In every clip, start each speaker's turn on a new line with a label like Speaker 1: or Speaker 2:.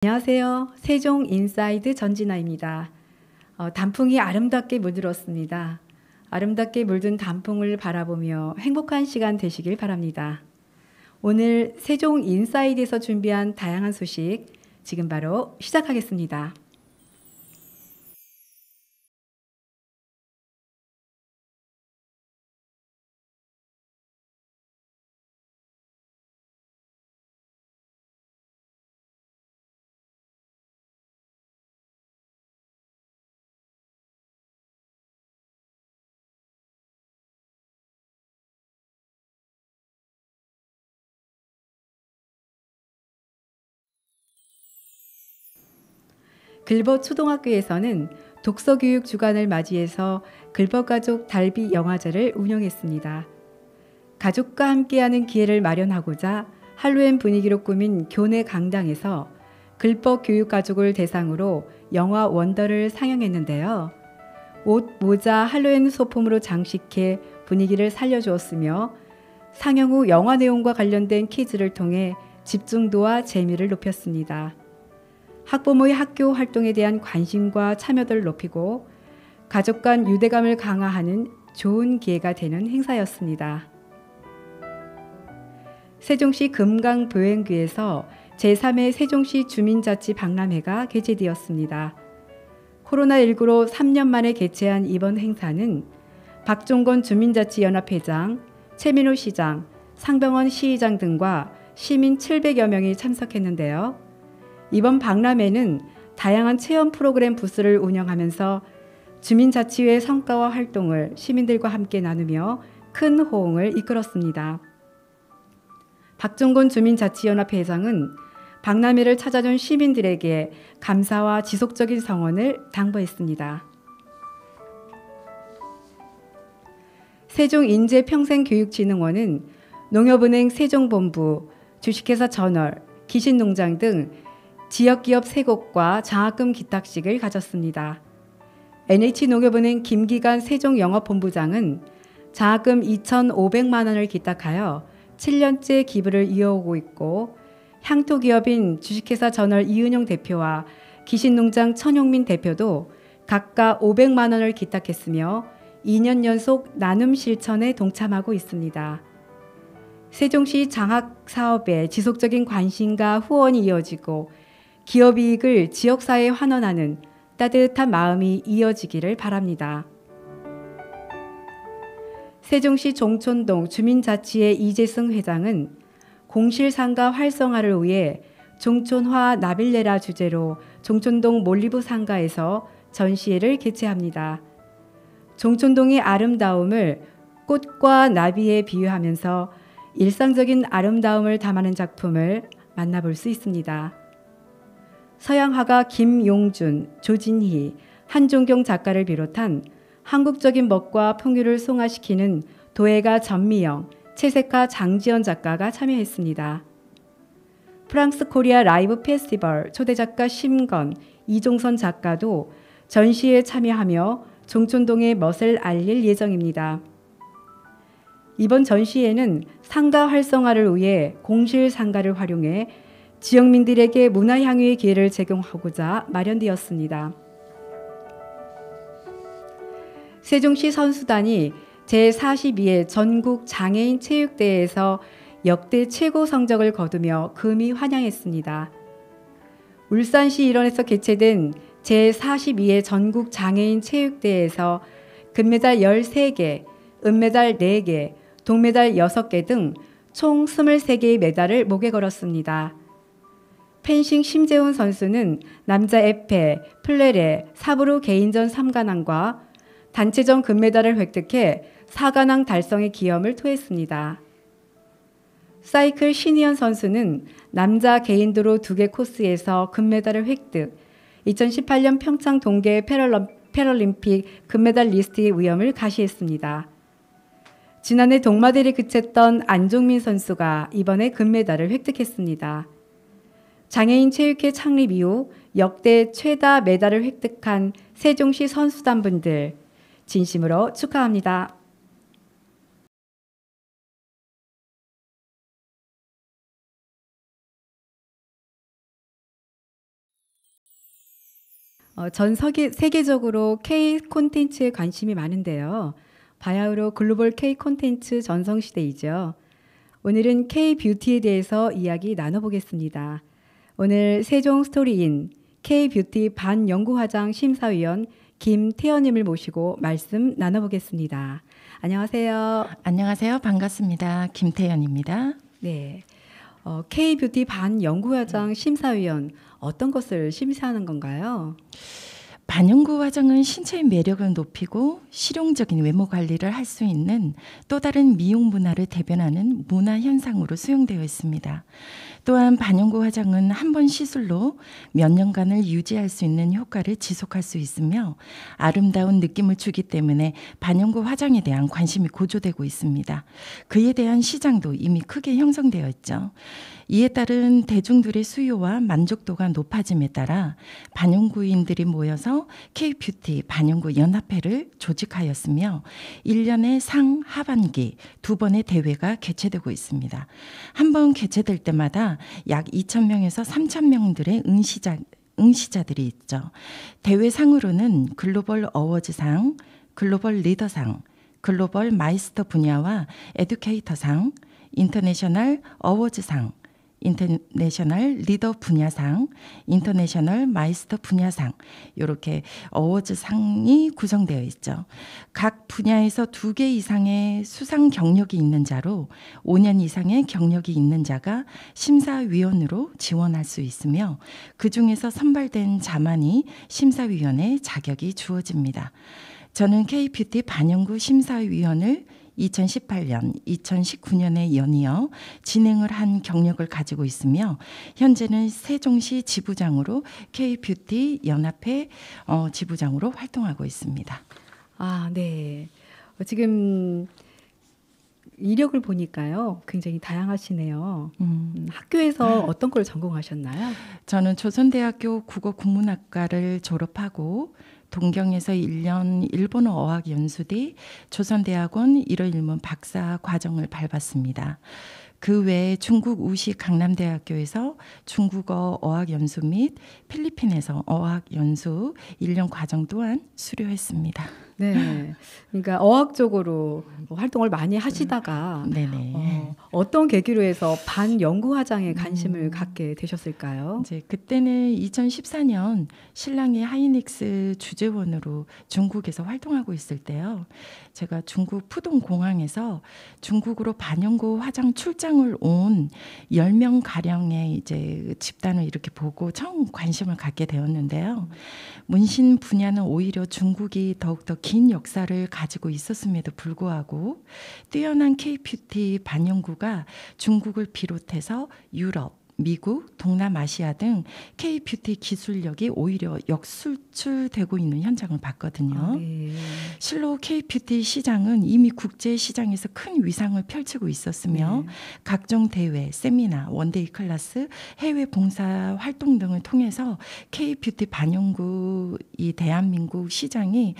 Speaker 1: 안녕하세요. 세종 인사이드 전진아입니다. 단풍이 아름답게 물들었습니다. 아름답게 물든 단풍을 바라보며 행복한 시간 되시길 바랍니다. 오늘 세종 인사이드에서 준비한 다양한 소식 지금 바로 시작하겠습니다. 글벗 초등학교에서는 독서교육 주간을 맞이해서 글벗가족 달비 영화제를 운영했습니다. 가족과 함께하는 기회를 마련하고자 할로윈 분위기로 꾸민 교내 강당에서 글벗 교육가족을 대상으로 영화 원더를 상영했는데요. 옷, 모자, 할로윈 소품으로 장식해 분위기를 살려주었으며 상영 후 영화 내용과 관련된 퀴즈를 통해 집중도와 재미를 높였습니다. 학부모의 학교 활동에 대한 관심과 참여도를 높이고 가족 간 유대감을 강화하는 좋은 기회가 되는 행사였습니다. 세종시 금강보행교에서 제3회 세종시 주민자치 박람회가 개최되었습니다. 코로나19로 3년 만에 개최한 이번 행사는 박종건 주민자치연합회장, 최민호 시장, 상병원 시의장 등과 시민 700여 명이 참석했는데요. 이번 박람회는 다양한 체험 프로그램 부스를 운영하면서 주민자치회 성과와 활동을 시민들과 함께 나누며 큰 호응을 이끌었습니다. 박종건 주민자치연합회장은 박람회를 찾아준 시민들에게 감사와 지속적인 성원을 당부했습니다. 세종인재평생교육진흥원은 농협은행 세종본부, 주식회사 전월, 기신농장 등 지역기업 3곳과 장학금 기탁식을 가졌습니다. NH농협은행 김기관 세종영업본부장은 장학금 2,500만 원을 기탁하여 7년째 기부를 이어오고 있고 향토기업인 주식회사 전월 이은영 대표와 기신농장 천용민 대표도 각각 500만 원을 기탁했으며 2년 연속 나눔 실천에 동참하고 있습니다. 세종시 장학사업에 지속적인 관심과 후원이 이어지고 기업이익을 지역사회에 환원하는 따뜻한 마음이 이어지기를 바랍니다. 세종시 종촌동 주민자치회 이재승 회장은 공실상가 활성화를 위해 종촌화 나빌레라 주제로 종촌동 몰리브 상가에서 전시회를 개최합니다. 종촌동의 아름다움을 꽃과 나비에 비유하면서 일상적인 아름다움을 담아낸 작품을 만나볼 수 있습니다. 서양 화가 김용준, 조진희, 한종경 작가를 비롯한 한국적인 멋과 풍요를 승화시키는 도예가 전미영, 채색가 장지연 작가가 참여했습니다. 프랑스 코리아 라이브 페스티벌 초대작가 심건, 이종선 작가도 전시회에 참여하며 종촌동의 멋을 알릴 예정입니다. 이번 전시회는 상가 활성화를 위해 공실상가를 활용해 지역민들에게 문화향유의 기회를 제공하고자 마련되었습니다. 세종시 선수단이 제42회 전국 장애인 체육대회에서 역대 최고 성적을 거두며 금이 환영했습니다. 울산시 일원에서 개최된 제42회 전국 장애인 체육대회에서 금메달 13개, 은메달 4개, 동메달 6개 등 총 23개의 메달을 목에 걸었습니다. 펜싱 심재훈 선수는 남자 에페, 플레레, 사브르 개인전 3관왕과 단체전 금메달을 획득해 4관왕 달성의 기염을 토했습니다. 사이클 신희연 선수는 남자 개인도로 2개 코스에서 금메달을 획득, 2018년 평창 동계 패럴림픽 금메달 리스트의 위험을 가시했습니다. 지난해 동마대를 그쳤던 안종민 선수가 이번에 금메달을 획득했습니다. 장애인 체육회 창립 이후 역대 최다 메달을 획득한 세종시 선수단분들 진심으로 축하합니다. 세계적으로 K 콘텐츠에 관심이 많은데요. 바야흐로 글로벌 K 콘텐츠 전성시대이죠. 오늘은 K 뷰티에 대해서 이야기 나눠보겠습니다. 오늘 세종 스토리인 K 뷰티 반연구화장 심사위원 김태연님을 모시고 말씀 나눠보겠습니다. 안녕하세요.
Speaker 2: 안녕하세요. 반갑습니다. 김태연입니다.
Speaker 1: 네. K 뷰티 반연구화장 심사위원 어떤 것을 심사하는 건가요?
Speaker 2: 반영구 화장은 신체의 매력을 높이고 실용적인 외모 관리를 할 수 있는 또 다른 미용 문화를 대변하는 문화 현상으로 수용되어 있습니다. 또한 반영구 화장은 한 번 시술로 몇 년간을 유지할 수 있는 효과를 지속할 수 있으며 아름다운 느낌을 주기 때문에 반영구 화장에 대한 관심이 고조되고 있습니다. 그에 대한 시장도 이미 크게 형성되어 있죠. 이에 따른 대중들의 수요와 만족도가 높아짐에 따라 반영구인들이 모여서 K뷰티 반영구 연합회를 조직하였으며 1년에 상 하반기 2번의 대회가 개최되고 있습니다. 한 번 개최될 때마다 약 2,000명에서 3,000명들의 응시자들이 있죠. 대회상으로는 글로벌 어워즈상, 글로벌 리더상, 글로벌 마이스터 분야와 에듀케이터상, 인터내셔널 어워즈상, 인터내셔널 리더 분야상, 인터내셔널 마이스터 분야상 이렇게 어워즈상이 구성되어 있죠. 각 분야에서 2개 이상의 수상 경력이 있는 자로 5년 이상의 경력이 있는 자가 심사위원으로 지원할 수 있으며 그중에서 선발된 자만이 심사위원의 자격이 주어집니다. 저는 K뷰티 반영구 심사위원을 2018년, 2019년에 연이어 진행을 한 경력을 가지고 있으며 현재는 세종시 지부장으로 K뷰티 연합회 지부장으로 활동하고 있습니다.
Speaker 1: 아, 네. 지금 이력을 보니까요. 굉장히 다양하시네요. 학교에서 어떤 걸 전공하셨나요?
Speaker 2: 저는 조선대학교 국어국문학과를 졸업하고 동경에서 1년 일본어 어학 연수 뒤 조선대학원 1호 1문 박사 과정을 밟았습니다. 그 외에 중국 우시 강남대학교에서 중국어 어학 연수 및 필리핀에서 어학 연수 1년 과정 또한 수료했습니다.
Speaker 1: 네, 그러니까 어학적으로 활동을 많이 하시다가 어떤 계기로 해서 반연구화장에 관심을 갖게 되셨을까요?
Speaker 2: 이제 그때는 2014년 신랑이 하이닉스 주재원으로 중국에서 활동하고 있을 때요. 제가 중국 푸동 공항에서 중국으로 반연구 화장 출장을 온 10명 가량의 이제 집단을 이렇게 보고 처음 관심을 갖게 되었는데요. 문신 분야는 오히려 중국이 더욱더 긴 역사를 가지고 있었음에도 불구하고 뛰어난 K뷰티 반영구가 중국을 비롯해서 유럽, 미국, 동남아시아 등 K뷰티 기술력이 오히려 역수출되고 있는 현장을 봤거든요.
Speaker 1: 네.
Speaker 2: 실로 K뷰티 시장은 이미 국제 시장에서 큰 위상을 펼치고 있었으며 각종 대회, 세미나, 원데이 클래스, 해외 봉사 활동 등을 통해서 K뷰티 반영구 이 대한민국 시장이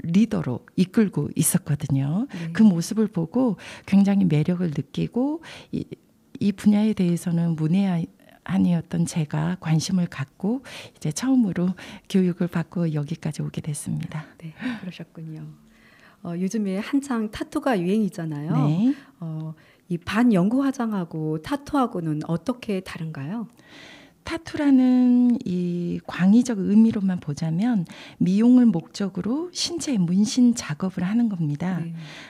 Speaker 2: 리더로 이끌고 있었거든요. 그 모습을 보고 굉장히 매력을 느끼고 이 분야에 대해서는 문외한이었던 제가 관심을 갖고 이제 처음으로 교육을 받고 여기까지 오게 됐습니다.
Speaker 1: 네, 그러셨군요. 요즘에 한창 타투가 유행이잖아요.
Speaker 2: 네.
Speaker 1: 이 반연구 화장하고 타투하고는 어떻게 다른가요?
Speaker 2: 타투라는 이 광의적 의미로만 보자면 미용을 목적으로 신체에 문신 작업을 하는 겁니다.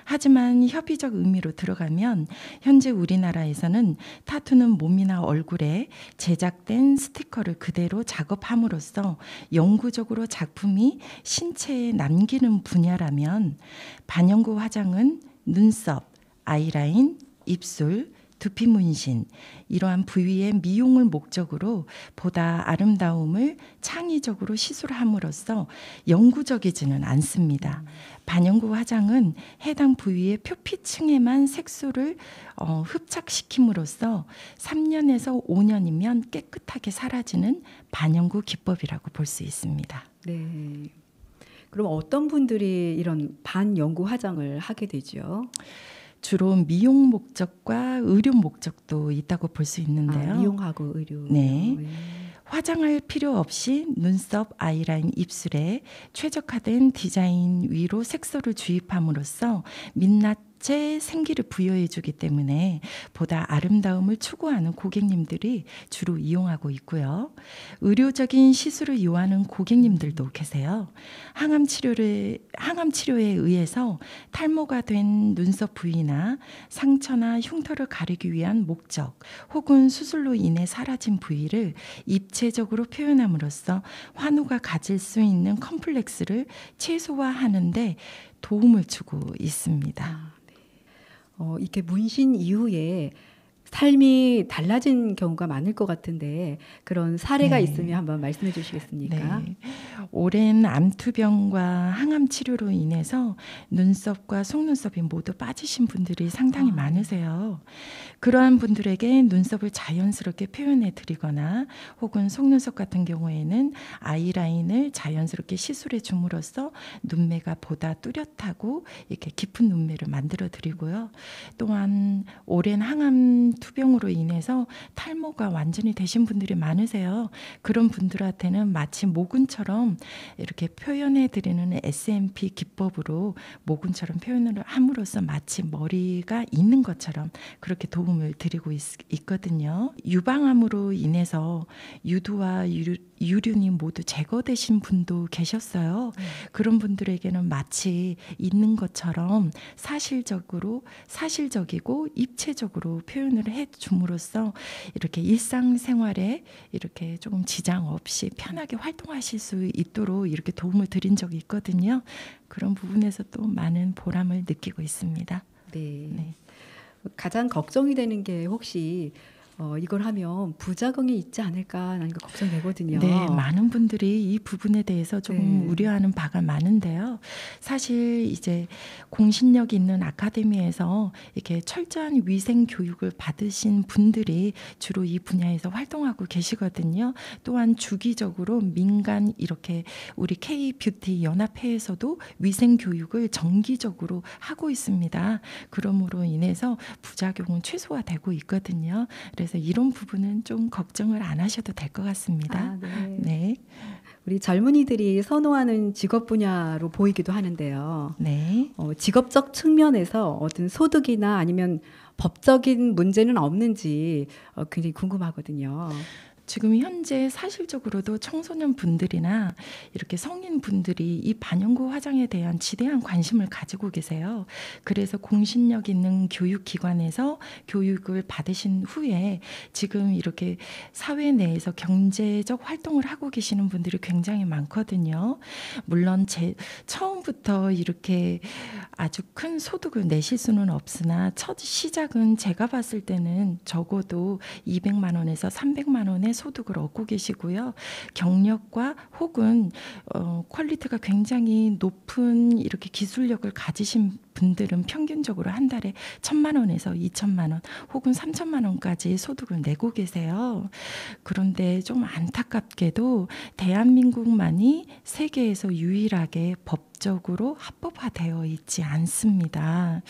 Speaker 2: 하지만 협의적 의미로 들어가면 현재 우리나라에서는 타투는 몸이나 얼굴에 제작된 스티커를 그대로 작업함으로써 영구적으로 작품이 신체에 남기는 분야라면 반영구 화장은 눈썹, 아이라인, 입술, 두피 문신 이러한 부위의 미용을 목적으로 보다 아름다움을 창의적으로 시술함으로써 영구적이지는 않습니다. 반영구 화장은 해당 부위의 표피층에만 색소를 흡착시킴으로써 3년에서 5년이면 깨끗하게 사라지는 반영구 기법이라고 볼 수 있습니다.
Speaker 1: 네. 그럼 어떤 분들이 이런 반영구 화장을 하게 되죠?
Speaker 2: 주로 미용 목적과 의료 목적도 있다고 볼 수 있는데요.
Speaker 1: 미용하고 의료.
Speaker 2: 네. 화장할 필요 없이 눈썹, 아이라인, 입술에 최적화된 디자인 위로 색소를 주입함으로써 민낯에 생기를 부여해주기 때문에 보다 아름다움을 추구하는 고객님들이 주로 이용하고 있고요. 의료적인 시술을 요하는 고객님들도 계세요. 항암 치료에 의해서 탈모가 된 눈썹 부위나 상처나 흉터를 가리기 위한 목적 혹은 수술로 인해 사라진 부위를 입체적으로 표현함으로써 환우가 가질 수 있는 컴플렉스를 최소화하는 데 도움을 주고 있습니다.
Speaker 1: 이렇게 문신 이후에 삶이 달라진 경우가 많을 것 같은데 그런 사례가
Speaker 2: 네.
Speaker 1: 있으면 한번 말씀해 주시겠습니까?
Speaker 2: 네. 오랜 암투병과 항암 치료로 인해서 눈썹과 속눈썹이 모두 빠지신 분들이 상당히 많으세요. 그러한 분들에게 눈썹을 자연스럽게 표현해 드리거나 혹은 속눈썹 같은 경우에는 아이라인을 자연스럽게 시술해 줌으로써 눈매가 보다 뚜렷하고 이렇게 깊은 눈매를 만들어 드리고요. 또한 오랜 항암 투병으로 인해서 탈모가 완전히 되신 분들이 많으세요. 그런 분들한테는 마치 모근처럼 이렇게 표현해 드리는 SMP 기법으로 모근처럼 표현을 함으로써 마치 머리가 있는 것처럼 그렇게 도움을 드리고 있거든요. 유방암으로 인해서 유두와 유륜이 모두 제거되신 분도 계셨어요. 그런 분들에게는 마치 있는 것처럼 사실적이고 입체적으로 표현을 해 줌으로써 이렇게 일상생활에 이렇게 조금 지장 없이 편하게 활동하실 수 있도록 이렇게 도움을 드린 적이 있거든요. 그런 부분에서 또 많은 보람을 느끼고 있습니다.
Speaker 1: 네. 가장 걱정이 되는 게 혹시 이걸 하면 부작용이 있지 않을까 하는 거 걱정되거든요.
Speaker 2: 네, 많은 분들이 이 부분에 대해서 좀 우려하는 바가 많은데요. 사실 이제 공신력 있는 아카데미에서 이렇게 철저한 위생 교육을 받으신 분들이 주로 이 분야에서 활동하고 계시거든요. 또한 주기적으로 민간 이렇게 우리 K-뷰티 연합회에서도 위생 교육을 정기적으로 하고 있습니다. 그러므로 인해서 부작용은 최소화되고 있거든요. 그래서 이런 부분은 좀 걱정을 안 하셔도 될 것 같습니다. 네.
Speaker 1: 우리 젊은이들이 선호하는 직업 분야로 보이기도 하는데요.
Speaker 2: 네.
Speaker 1: 직업적 측면에서 어떤 소득이나 아니면 법적인 문제는 없는지 굉장히 궁금하거든요.
Speaker 2: 지금 현재 사실적으로도 청소년 분들이나 이렇게 성인 분들이 이 반영구 화장에 대한 지대한 관심을 가지고 계세요. 그래서 공신력 있는 교육기관에서 교육을 받으신 후에 지금 이렇게 사회 내에서 경제적 활동을 하고 계시는 분들이 굉장히 많거든요. 물론 처음부터 이렇게 아주 큰 소득을 내실 수는 없으나 첫 시작은 제가 봤을 때는 적어도 200만 원에서 300만 원의 소득을 얻고 계시고요. 경력과 혹은 퀄리티가 굉장히 높은 이렇게 기술력을 가지신 분들은 평균적으로 한 달에 1,000만 원에서 2,000만 원 혹은 3,000만 원까지 소득을 내고 계세요. 그런데 좀 안타깝게도 대한민국만이 세계에서 유일하게 법적으로 합법화되어 있지 않습니다.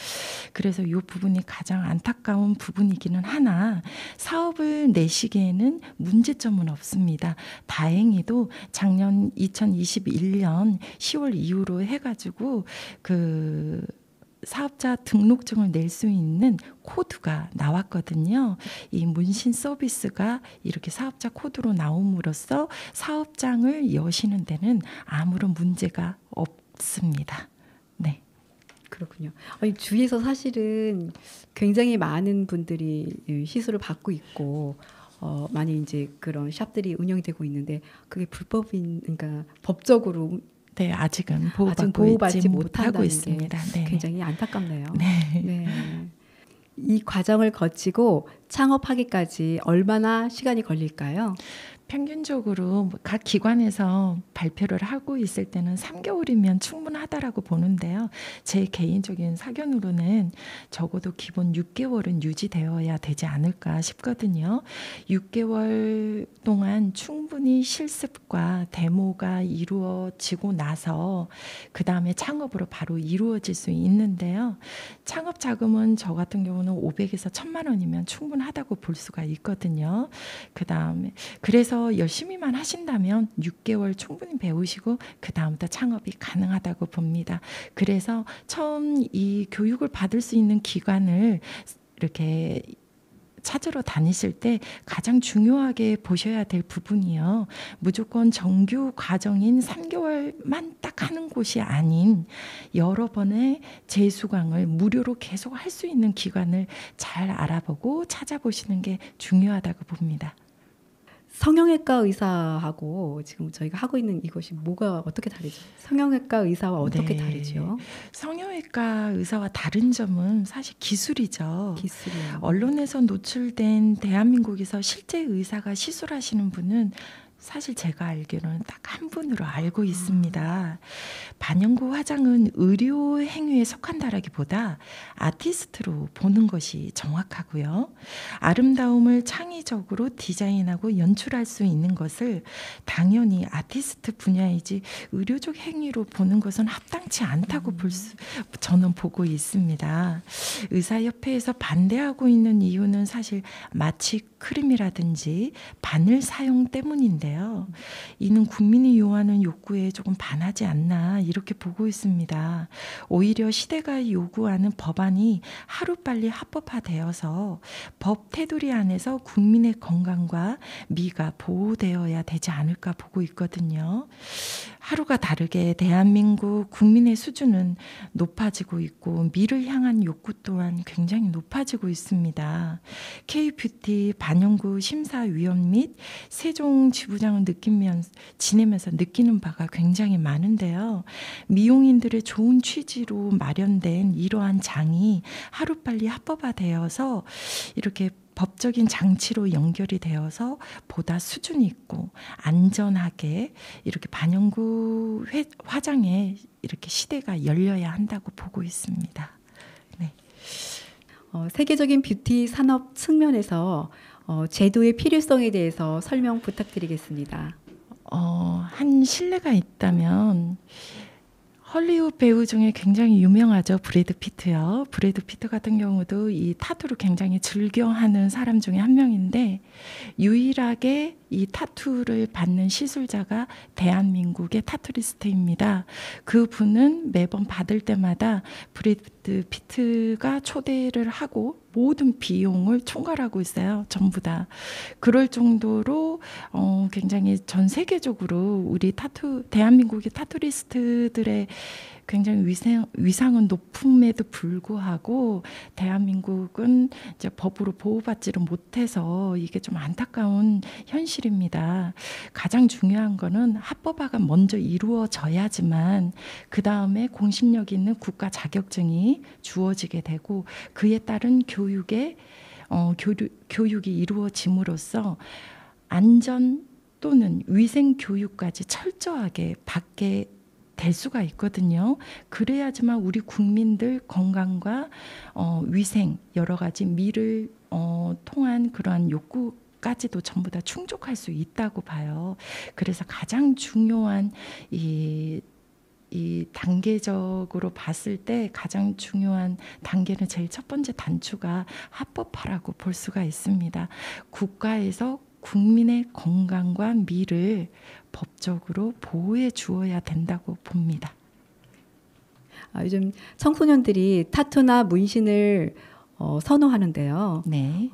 Speaker 2: 그래서 이 부분이 가장 안타까운 부분이기는 하나 사업을 내시기에는 문제점은 없습니다. 다행히도 작년 2021년 10월 이후로 해가지고 그 사업자 등록증을 낼 수 있는 코드가 나왔거든요. 이 문신 서비스가 이렇게 사업자 코드로 나옴으로써 사업장을 여시는 데는 아무런 문제가 없습니다. 네.
Speaker 1: 그렇군요. 아니, 주위에서 사실은 굉장히 많은 분들이 시술을 받고 있고 많이 이제 그런 샵들이 운영이 되고 있는데 그게 그러니까 법적으로
Speaker 2: 네, 아직은
Speaker 1: 보호받지
Speaker 2: 보호받지 못하고
Speaker 1: 못한다는
Speaker 2: 있습니다.
Speaker 1: 게
Speaker 2: 네.
Speaker 1: 굉장히 안타깝네요.
Speaker 2: 네.
Speaker 1: 네. 이 과정을 거치고 창업하기까지 얼마나 시간이 걸릴까요?
Speaker 2: 평균적으로 각 기관에서 발표를 하고 있을 때는 3개월이면 충분하다라고 보는데요. 제 개인적인 사견으로는 적어도 기본 6개월은 유지되어야 되지 않을까 싶거든요. 6개월 동안 충분히 실습과 데모가 이루어지고 나서 그 다음에 창업으로 바로 이루어질 수 있는데요. 창업 자금은 저 같은 경우는 500에서 1,000만 원이면 충분합니다. 충분하다고 볼 수가 있거든요. 그다음에 그래서 열심히만 하신다면 6개월 충분히 배우시고 그다음부터 창업이 가능하다고 봅니다. 그래서 처음 이 교육을 받을 수 있는 기관을 이렇게 찾으러 다니실 때 가장 중요하게 보셔야 될 부분이요. 무조건 정규 과정인 3개월만 딱 하는 곳이 아닌 여러 번의 재수강을 무료로 계속 할 수 있는 기관을 잘 알아보고 찾아보시는 게 중요하다고 봅니다.
Speaker 1: 성형외과 의사하고 지금 저희가 하고 있는 이것이 뭐가 어떻게 다르죠? 성형외과 의사와 어떻게 다르죠?
Speaker 2: 성형외과 의사와 다른 점은 사실 기술이죠.
Speaker 1: 기술이요.
Speaker 2: 언론에서 노출된 대한민국에서 실제 의사가 시술하시는 분은 사실 제가 알기로는 딱 한 분으로 알고 있습니다. 반영구 화장은 의료 행위에 속한다라기보다 아티스트로 보는 것이 정확하고요. 아름다움을 창의적으로 디자인하고 연출할 수 있는 것을 당연히 아티스트 분야이지 의료적 행위로 보는 것은 합당치 않다고 저는 보고 있습니다. 의사협회에서 반대하고 있는 이유는 사실 마취 크림이라든지 바늘 사용 때문인데요. 이는 국민이 요하는 욕구에 조금 반하지 않나 이렇게 보고 있습니다. 오히려 시대가 요구하는 법안이 하루빨리 합법화되어서 법 테두리 안에서 국민의 건강과 미가 보호되어야 되지 않을까 보고 있거든요. 하루가 다르게 대한민국 국민의 수준은 높아지고 있고 미를 향한 욕구 또한 굉장히 높아지고 있습니다. K-뷰티 반영구 심사위원 및 세종지부장을 지내면서 느끼는 바가 굉장히 많은데요. 미용인들의 좋은 취지로 마련된 이러한 장이 하루빨리 합법화되어서 이렇게 법적인 장치로 연결이 되어서 보다 수준 있고 안전하게 이렇게 반영구 화장에 이렇게 시대가 열려야 한다고 보고 있습니다. 네.
Speaker 1: 세계적인 뷰티 산업 측면에서 제도의 필요성에 대해서 설명 부탁드리겠습니다.
Speaker 2: 한 신뢰가 있다면 헐리우드 배우 중에 굉장히 유명하죠. 브래드 피트요. 브래드 피트 같은 경우도 이 타투를 굉장히 즐겨하는 사람 중에 한 명인데 유일하게 이 타투를 받는 시술자가 대한민국의 타투리스트입니다. 그분은 매번 받을 때마다 브래드 피트가 초대를 하고 모든 비용을 총괄하고 있어요. 전부 다. 그럴 정도로 굉장히 전 세계적으로 우리 대한민국의 타투리스트들의 굉장히 위상은 높음에도 불구하고 대한민국은 이제 법으로 보호받지를 못해서 이게 좀 안타까운 현실입니다. 가장 중요한 거는 합법화가 먼저 이루어져야지만 그 다음에 공신력 있는 국가 자격증이 주어지게 되고 그에 따른 교육이 이루어짐으로써 안전 또는 위생 교육까지 철저하게 받게 될 수가 있거든요. 그래야지만 우리 국민들 건강과 위생 여러 가지 미를 통한 그러한 욕구까지도 전부 다 충족할 수 있다고 봐요. 그래서 가장 중요한 이 단계적으로 봤을 때 가장 중요한 단계는 제일 첫 번째 단추가 합법화라고 볼 수가 있습니다. 국가에서 국민의 건강과 미를 법적으로 보호해 주어야 된다고 봅니다.
Speaker 1: 요즘 청소년들이 타투나 문신을 선호하는데요.
Speaker 2: 네.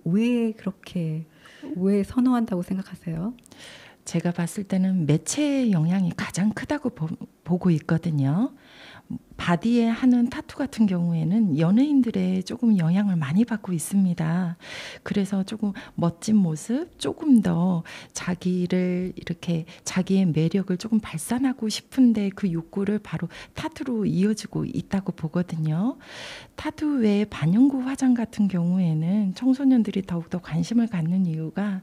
Speaker 1: 왜 선호한다고 생각하세요?
Speaker 2: 제가 봤을 때는 매체의 영향이 가장 크다고 보고 있거든요. 바디에 하는 타투 같은 경우에는 연예인들의 조금 영향을 많이 받고 있습니다. 그래서 조금 멋진 모습, 조금 더 자기를 이렇게 자기의 매력을 조금 발산하고 싶은데 그 욕구를 바로 타투로 이어지고 있다고 보거든요. 타투 외에 반영구 화장 같은 경우에는 청소년들이 더욱더 관심을 갖는 이유가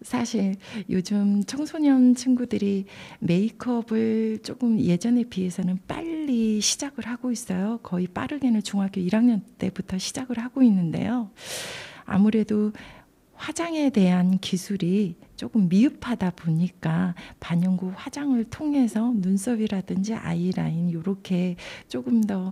Speaker 2: 사실 요즘 청소년 친구들이 메이크업을 조금 예전에 비해서는 빨리 시작을 하고 있어요. 거의 빠르게는 중학교 1학년 때부터 시작을 하고 있는데요. 아무래도 화장에 대한 기술이 조금 미흡하다 보니까 반영구 화장을 통해서 눈썹이라든지 아이라인 이렇게 조금 더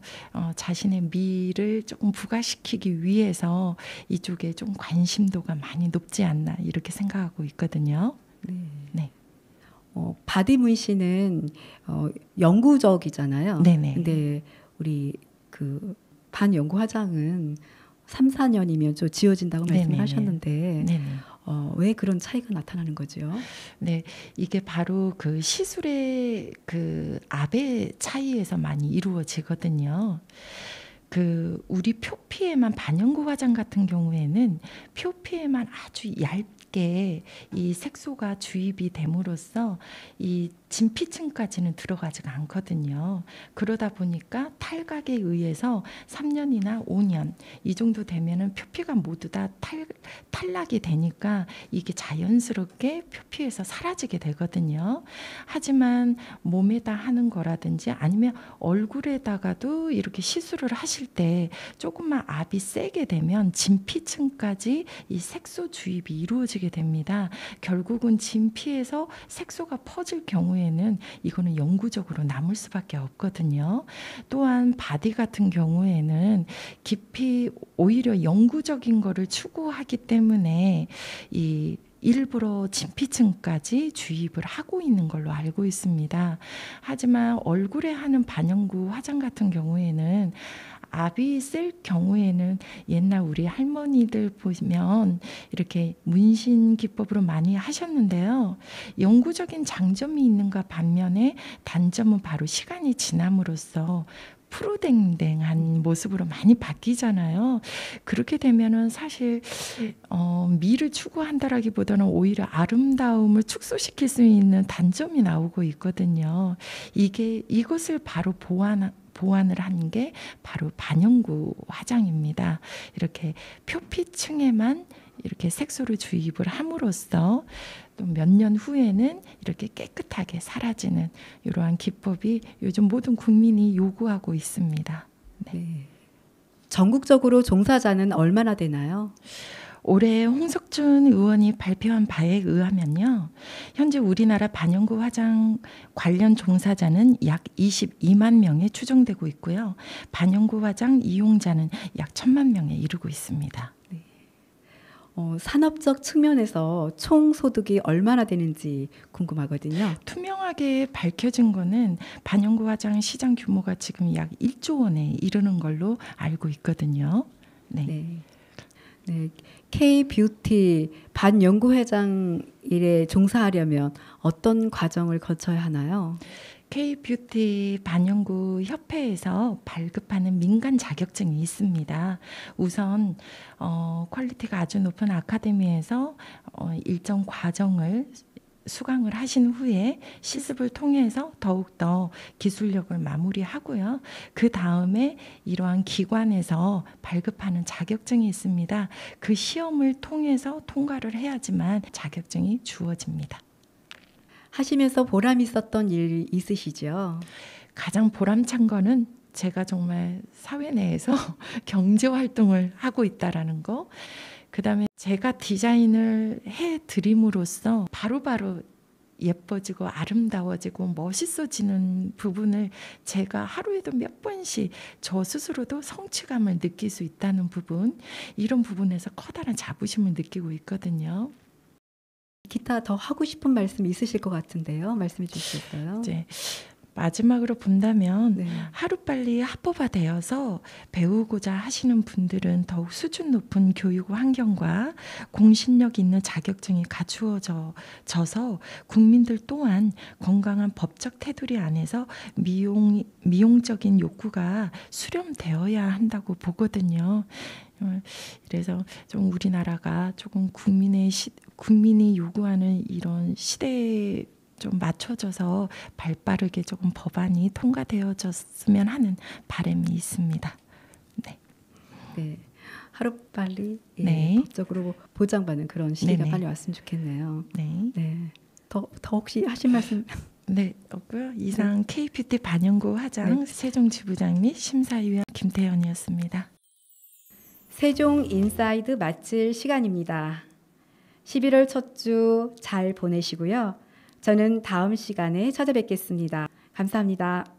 Speaker 2: 자신의 미를 조금 부각시키기 위해서 이쪽에 좀 관심도가 많이 높지 않나 이렇게 생각하고 있거든요.
Speaker 1: 네.
Speaker 2: 네.
Speaker 1: 바디 문신은 영구적이잖아요.
Speaker 2: 네네.
Speaker 1: 근데 우리 그 반영구 화장은 3, 4년이면 좀 지워진다고 말씀을
Speaker 2: 네네네.
Speaker 1: 하셨는데
Speaker 2: 네네.
Speaker 1: 왜 그런 차이가 나타나는 거죠?
Speaker 2: 네, 이게 바로 그 시술의 그 압의 차이에서 많이 이루어지거든요. 그 우리 표피에만 반영구 화장 같은 경우에는 표피에만 아주 얇게 이 색소가 주입이 됨으로써 이 진피층까지는 들어가지가 않거든요. 그러다 보니까 탈각에 의해서 3년이나 5년 이 정도 되면은 표피가 모두 다 탈락이 되니까 이게 자연스럽게 표피에서 사라지게 되거든요. 하지만 몸에다 하는 거라든지 아니면 얼굴에다가도 이렇게 시술을 하실 때 조금만 압이 세게 되면 진피층까지 이 색소 주입이 이루어지게 됩니다. 결국은 진피에서 색소가 퍼질 경우에는 이거는 영구적으로 남을 수밖에 없거든요. 또한 바디 같은 경우에는 깊이 오히려 영구적인 거를 추구하기 때문에 이 일부러 진피층까지 주입을 하고 있는 걸로 알고 있습니다. 하지만 얼굴에 하는 반영구 화장 같은 경우에는 압이 쓸 경우에는 옛날 우리 할머니들 보면 이렇게 문신 기법으로 많이 하셨는데요. 영구적인 장점이 있는가 반면에 단점은 바로 시간이 지남으로써 푸르댕댕한 모습으로 많이 바뀌잖아요. 그렇게 되면은 사실 미를 추구한다라기보다는 오히려 아름다움을 축소시킬 수 있는 단점이 나오고 있거든요. 이것을 바로 보완을 한 게 바로 반영구 화장입니다. 이렇게 표피층에만 이렇게 색소를 주입을 함으로써 또 몇 년 후에는 이렇게 깨끗하게 사라지는 이러한 기법이 요즘 모든 국민이 요구하고 있습니다.
Speaker 1: 네. 전국적으로 종사자는 얼마나 되나요?
Speaker 2: 올해 홍석준 의원이 발표한 바에 의하면요. 현재 우리나라 반영구 화장 관련 종사자는 약 22만 명에 추정되고 있고요. 반영구 화장 이용자는 약 1,000만 명에 이르고 있습니다.
Speaker 1: 네. 산업적 측면에서 총 소득이 얼마나 되는지 궁금하거든요.
Speaker 2: 투명하게 밝혀진 거는 반영구 화장 시장 규모가 지금 약 1조 원에 이르는 걸로 알고 있거든요. 네.
Speaker 1: 네. 네. K-뷰티 반영구 화장 일에 종사하려면 어떤 과정을 거쳐야 하나요?
Speaker 2: K-뷰티 반영구 협회에서 발급하는 민간 자격증이 있습니다. 우선 퀄리티가 아주 높은 아카데미에서 일정 과정을 수강을 하신 후에 시습을 통해서 더욱더 기술력을 마무리하고요. 그 다음에 이러한 기관에서 발급하는 자격증이 있습니다. 그 시험을 통해서 통과를 해야지만 자격증이 주어집니다.
Speaker 1: 하시면서 보람 있었던 일 있으시죠?
Speaker 2: 가장 보람찬 거는 제가 정말 사회 내에서 경제 활동을 하고 있다라는 거. 그다음에 제가 디자인을 해드림으로써 바로바로 예뻐지고 아름다워지고 멋있어지는 부분을 제가 하루에도 몇 번씩 저 스스로도 성취감을 느낄 수 있다는 부분, 이런 부분에서 커다란 자부심을 느끼고 있거든요.
Speaker 1: 기타 더 하고 싶은 말씀 있으실 것 같은데요. 말씀해 주시겠어요?
Speaker 2: 이제 마지막으로 본다면
Speaker 1: 네.
Speaker 2: 하루빨리 합법화 되어서 배우고자 하시는 분들은 더욱 수준 높은 교육 환경과 공신력 있는 자격증이 갖추어져서 국민들 또한 건강한 법적 테두리 안에서 미용적인 욕구가 수렴되어야 한다고 보거든요. 그래서 좀 우리나라가 조금 국민이 요구하는 이런 시대에 좀 맞춰져서 발빠르게 조금 법안이 통과되어졌으면 하는 바람이 있습니다. 네.
Speaker 1: 네. 하루빨리
Speaker 2: 네.
Speaker 1: 법적으로 보장받는 그런 시기가
Speaker 2: 네네.
Speaker 1: 빨리 왔으면 좋겠네요.
Speaker 2: 네.
Speaker 1: 네. 더 혹시 하실 말씀?
Speaker 2: 네, 없고요. 이상 K-뷰티 반영구 화장
Speaker 1: 네.
Speaker 2: 세종지부장 및 심사위원 김태현이었습니다.
Speaker 1: 세종 인사이드 맛질 시간입니다. 11월 첫 주 잘 보내시고요. 저는 다음 시간에 찾아뵙겠습니다. 감사합니다.